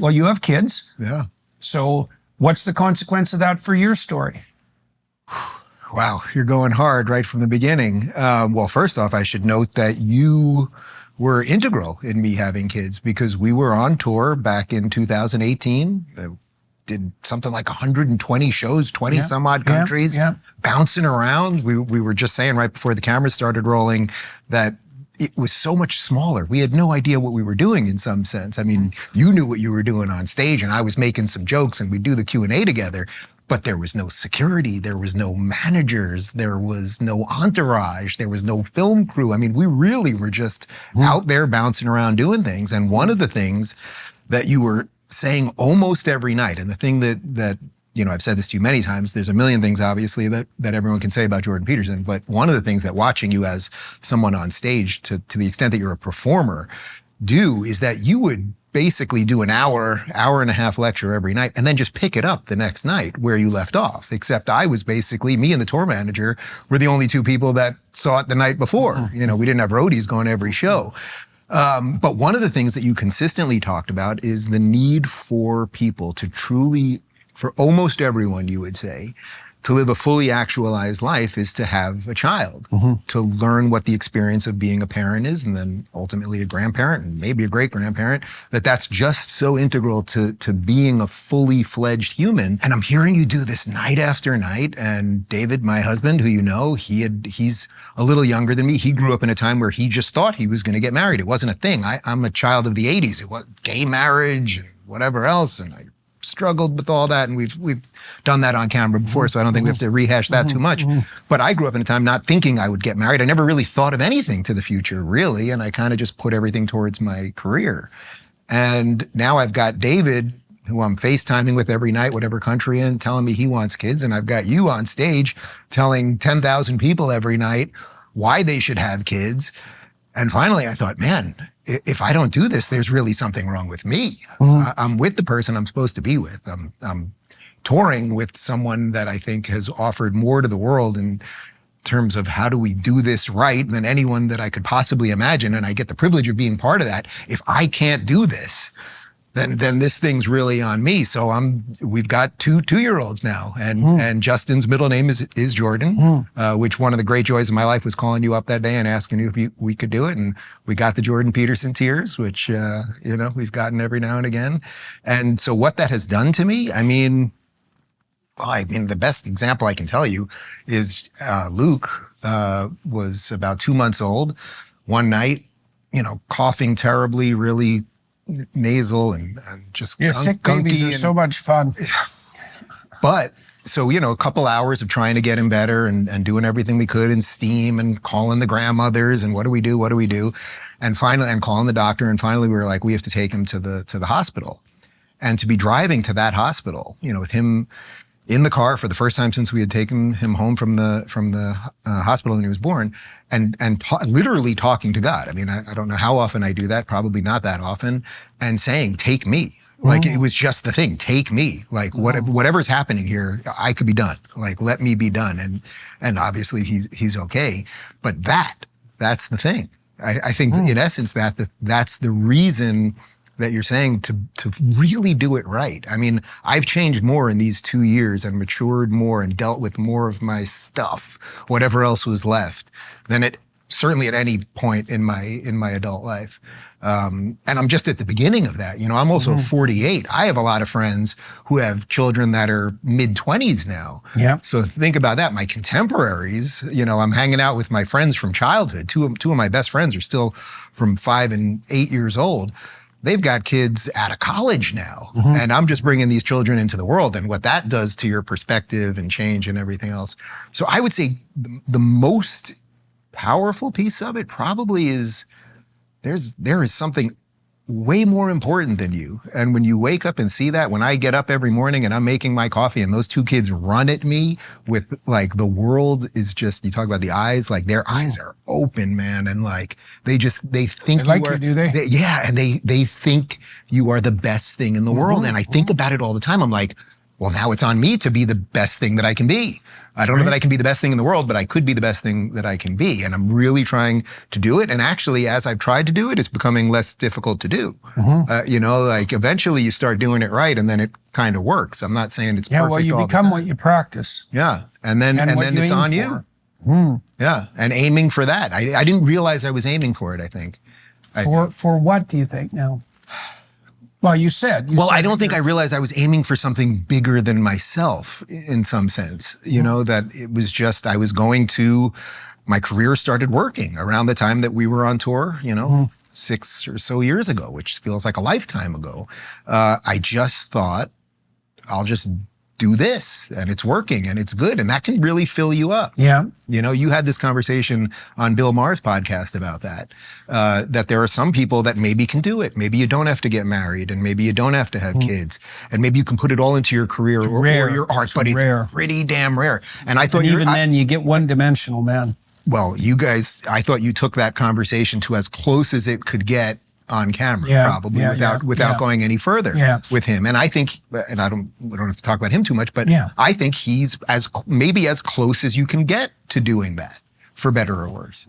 Well, you have kids. Yeah. So what's the consequence of that for your story? Wow, you're going hard right from the beginning. Well, first off, I should note that you were integral in me having kids because we were on tour back in 2018. Did something like 120 shows, 20 some odd countries, bouncing around. We were just saying right before the cameras started rolling that it was so much smaller. We had no idea what we were doing in some sense. I mean, you knew what you were doing on stage and I was making some jokes and we'd do the Q&A together, but there was no security. There was no managers. There was no entourage. There was no film crew. I mean, we really were just out there bouncing around doing things. And one of the things that you were saying almost every night, and the thing that you know, I've said this to you many times, there's a million things obviously that everyone can say about Jordan Peterson, but one of the things that watching you as someone on stage to the extent that you're a performer do is that you would basically do an hour and a half lecture every night and then just pick it up the next night where you left off. Except I was basically, me and the tour manager were the only two people that saw it the night before. You know, we didn't have roadies going to every show. But one of the things that you consistently talked about is the need for people to truly, for almost everyone, you would say, to live a fully actualized life is to have a child, to learn what the experience of being a parent is, and then ultimately a grandparent and maybe a great-grandparent, that's just so integral to being a fully fledged human. And I'm hearing you do this night after night. And David, my husband, who you know, he's a little younger than me. He grew up in a time where he just thought he was going to get married. It wasn't a thing. I'm a child of the 80s. It was gay marriage and whatever else. And I struggled with all that, and we've done that on camera before, so I don't think we have to rehash that too much. But I grew up in a time not thinking I would get married. I never really thought of anything to the future, really, and I kind of just put everything towards my career. And now I've got David, who I'm FaceTiming with every night, whatever country in, telling me he wants kids, and I've got you on stage telling 10,000 people every night why they should have kids. And finally I thought, man, if I don't do this, there's really something wrong with me. I'm with the person I'm supposed to be with. I'm touring with someone that I think has offered more to the world in terms of how do we do this right than anyone that I could possibly imagine. And I get the privilege of being part of that. If I can't do this, then this thing's really on me. So we've got two-year-olds now, and Justin's middle name is Jordan, which one of the great joys of my life was calling you up that day and asking you if we could do it. And we got the Jordan Peterson tears, which, you know, we've gotten every now and again. And so what that has done to me, I mean, the best example I can tell you is, Luke, was about 2 months old one night, you know, coughing terribly, really nasal and just sick babies are so much fun. But so, you know, a couple hours of trying to get him better and doing everything we could and steam and calling the grandmothers and what do we do? And finally, and calling the doctor. And finally we were like, we have to take him to the hospital. And to be driving to that hospital, you know, with him in the car for the first time since we had taken him home from the hospital when he was born, and literally talking to God. I mean, I don't know how often I do that, probably not that often, and saying, take me. Like, it was just the thing, take me. Like, whatever's happening here, I could be done. Like, let me be done. And obviously he's okay. But that's the thing. I think in essence that's the reason that you're saying to really do it right. I mean, I've changed more in these 2 years and matured more and dealt with more of my stuff, whatever else was left, than certainly at any point in my adult life. And I'm just at the beginning of that. You know, I'm also 48. I have a lot of friends who have children that are mid-20s now. Yeah. So think about that. My contemporaries, you know, I'm hanging out with my friends from childhood. Two of my best friends are still from 5 and 8 years old. They've got kids out of college now, and I'm just bringing these children into the world, and what that does to your perspective and change and everything else. So I would say the most powerful piece of it probably is there is something way more important than you. And when you wake up and see that, when I get up every morning and I'm making my coffee and those two kids run at me with like, the world is just, you talk about the eyes, like their eyes are open, man. And like, they think like you, do they? Yeah. And they think you are the best thing in the world. And I think about it all the time. I'm like, well, now it's on me to be the best thing that I can be. I don't know that I can be the best thing in the world, but I could be the best thing that I can be. And I'm really trying to do it. And actually, as I've tried to do it, it's becoming less difficult to do. You know, like eventually you start doing it right and then it kind of works. I'm not saying it's perfect. Well, you become what you practice. Yeah. And then it's on you. Yeah. And aiming for that. I didn't realize I was aiming for it, I think. For what do you think now? Well, you said. I don't think I realized I was aiming for something bigger than myself in some sense. You know, that it was just, my career started working around the time that we were on tour, you know, 6 or so years ago, which feels like a lifetime ago. I just thought, I'll just do this and it's working and it's good. And that can really fill you up. Yeah. You know, you had this conversation on Bill Maher's podcast about that, that there are some people that maybe can do it. Maybe you don't have to get married and maybe you don't have to have kids and maybe you can put it all into your career or your art, but it's pretty damn rare. And I thought even then you get one-dimensional, man. Well, you guys, I thought you took that conversation to as close as it could get on camera, probably without going any further with him. And I think, and we don't have to talk about him too much, but I think he's maybe as close as you can get to doing that, for better or worse.